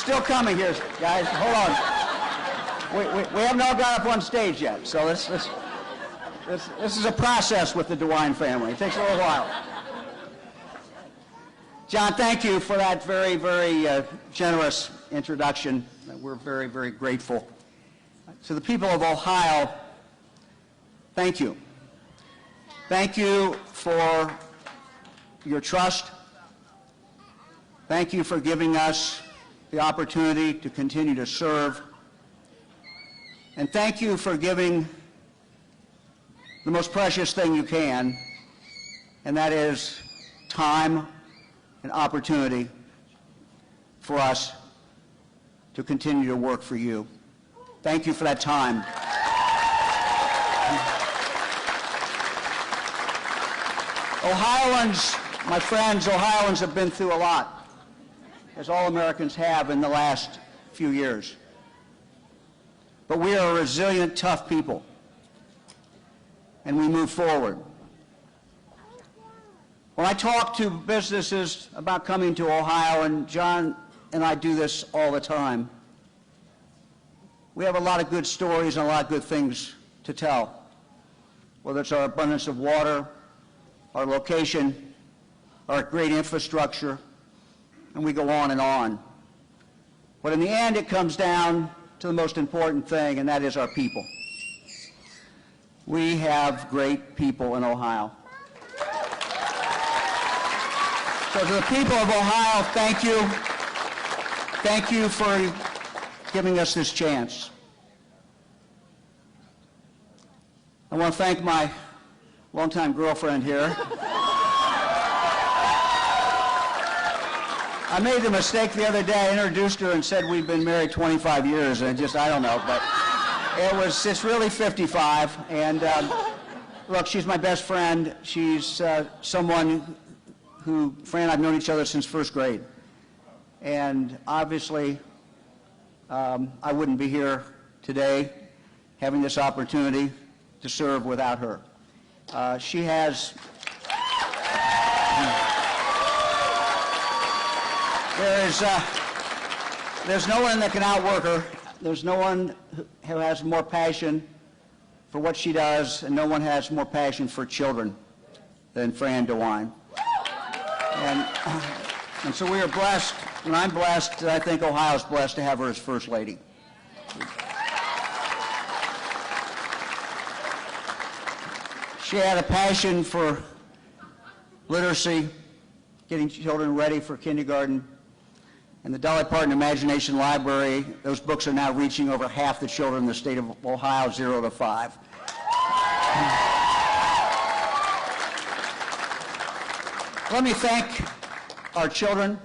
still coming here, guys. Hold on. We haven't all got up on stage yet, so this is a process with the DeWine family. It takes a little while. John, thank you for that very, very generous introduction. We're very, very grateful. To the people of Ohio, thank you. Thank you for your trust. Thank you for giving us the opportunity to continue to serve. And thank you for giving the most precious thing you can, and that is time and opportunity for us to continue to work for you. Thank you for that time. Ohioans, my friends, Ohioans have been through a lot, as all Americans have in the last few years. But we are a resilient, tough people, and we move forward. When I talk to businesses about coming to Ohio, and John and I do this all the time, we have a lot of good stories and a lot of good things to tell, whether it's our abundance of water, our location, our great infrastructure, and we go on and on. But in the end, it comes down to the most important thing, and that is our people. We have great people in Ohio. So to the people of Ohio, thank you. Thank you for giving us this chance. I want to thank my longtime girlfriend here. I made the mistake the other day. I introduced her and said we've been married 25 years, and I don't know, but it's really 55. And look, she's my best friend. She's someone who, Fran and I've known each other since first grade. And obviously, I wouldn't be here today having this opportunity to serve without her. She has, there's no one that can outwork her. There's no one who has more passion for what she does, and no one has more passion for children than Fran DeWine. And so we are blessed, and I'm blessed, and I think Ohio's blessed to have her as First Lady. She had a passion for literacy, getting children ready for kindergarten. And the Dolly Parton Imagination Library, those books are now reaching over half the children in the state of Ohio, 0 to 5. Let me thank our children,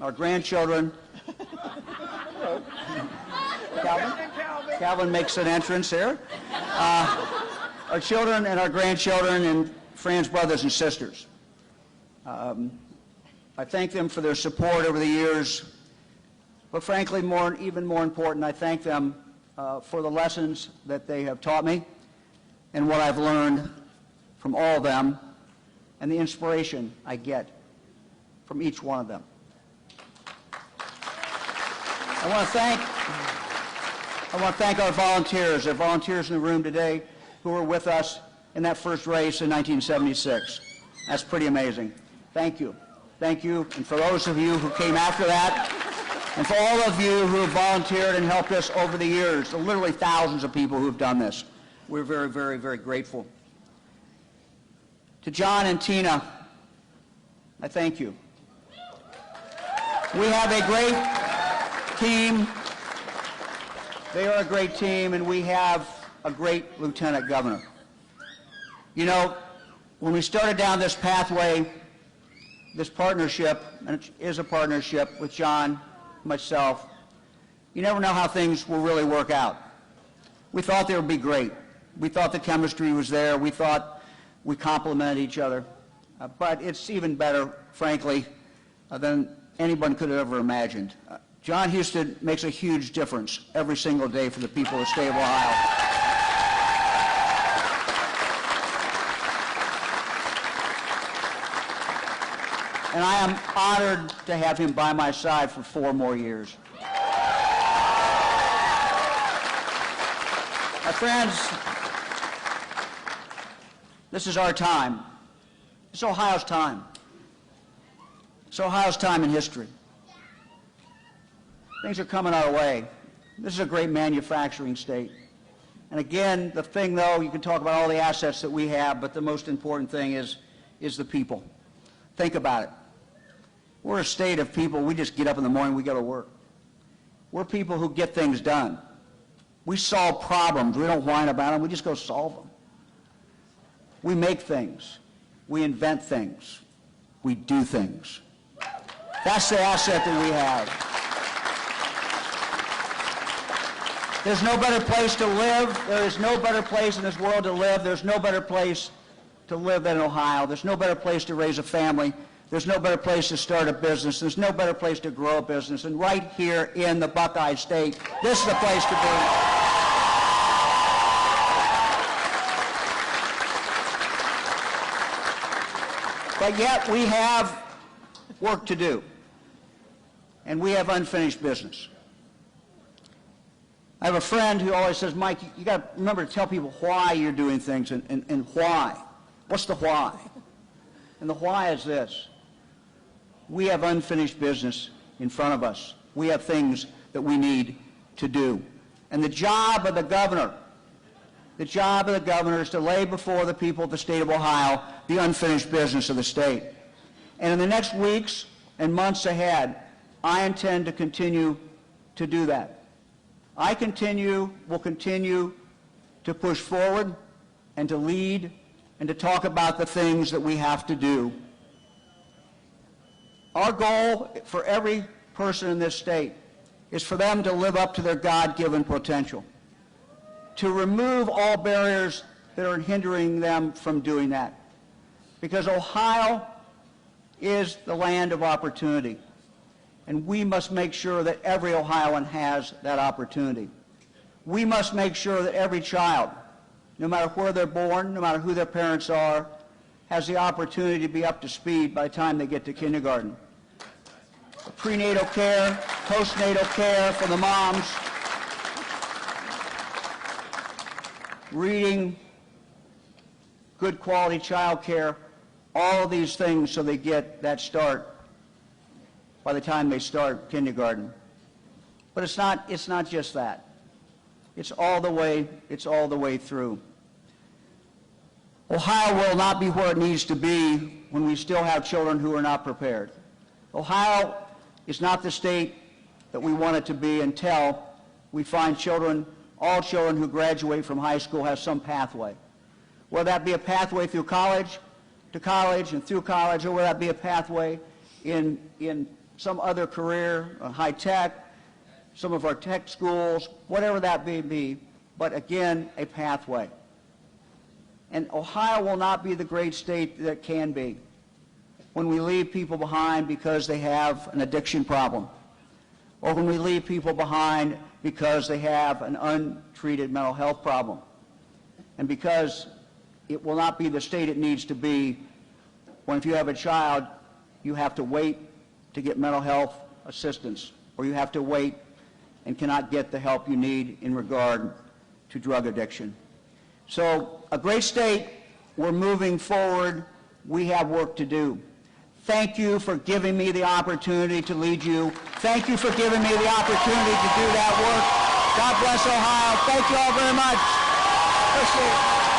our grandchildren. Calvin makes an entrance here. Our children and our grandchildren and Fran's brothers and sisters. I thank them for their support over the years, but frankly, even more important, I thank them for the lessons that they have taught me and what I've learned from all of them and the inspiration I get from each one of them. I want to thank our volunteers. There are volunteers in the room today who were with us in that first race in 1976. That's pretty amazing. Thank you. Thank you. And for those of you who came after that, and for all of you who have volunteered and helped us over the years, literally thousands of people who have done this, we're very, very, very grateful. To John and Tina, I thank you. We have a great team. They are a great team, and we have a great lieutenant governor. You know, when we started down this pathway, this partnership, and it is a partnership with John, myself, you never know how things will really work out. We thought they would be great. We thought the chemistry was there. We thought we complemented each other. But it's even better, frankly, than anyone could have ever imagined. John Husted makes a huge difference every single day for the people of the state of Ohio. And I am honored to have him by my side for 4 more years. My friends, this is our time. It's Ohio's time. It's Ohio's time in history. Things are coming our way. This is a great manufacturing state. And again, the thing, though, you can talk about all the assets that we have, but the most important thing is the people. Think about it. We're a state of people, we just get up in the morning, we go to work. We're people who get things done. We solve problems. We don't whine about them. We just go solve them. We make things. We invent things. We do things. That's the asset that we have. There's no better place to live. There is no better place in this world to live. There's no better place to live than Ohio. There's no better place to raise a family. There's no better place to start a business. There's no better place to grow a business. And right here in the Buckeye State, this is the place to be. But yet we have work to do. And we have unfinished business. I have a friend who always says, Mike, you got to remember to tell people why you're doing things and why. What's the why? And the why is this. We have unfinished business in front of us. We have things that we need to do. And the job of the governor is to lay before the people of the state of Ohio the unfinished business of the state. And in the next weeks and months ahead, I intend to continue to do that. I will continue to push forward and to lead and to talk about the things that we have to do. Our goal for every person in this state is for them to live up to their God-given potential, to remove all barriers that are hindering them from doing that. Because Ohio is the land of opportunity. And we must make sure that every Ohioan has that opportunity. We must make sure that every child, no matter where they're born, no matter who their parents are, has the opportunity to be up to speed by the time they get to kindergarten. Prenatal care, postnatal care for the moms, reading, good quality child care, all of these things so they get that start by the time they start kindergarten. But it's not just that. It's all the way through. Ohio will not be where it needs to be when we still have children who are not prepared. Ohio is not the state that we want it to be until we find all children who graduate from high school have some pathway. Whether that be a pathway through college, to college and through college, or whether that be a pathway in some other career, high tech, some of our tech schools, whatever that may be, but again, a pathway. And Ohio will not be the great state that it can be when we leave people behind because they have an addiction problem, or when we leave people behind because they have an untreated mental health problem, and because it will not be the state it needs to be when if you have a child, you have to wait to get mental health assistance, or you have to wait and cannot get the help you need in regard to drug addiction. So a great state, we're moving forward, we have work to do. Thank you for giving me the opportunity to lead you. Thank you for giving me the opportunity to do that work. God bless Ohio. Thank you all very much. Appreciate it.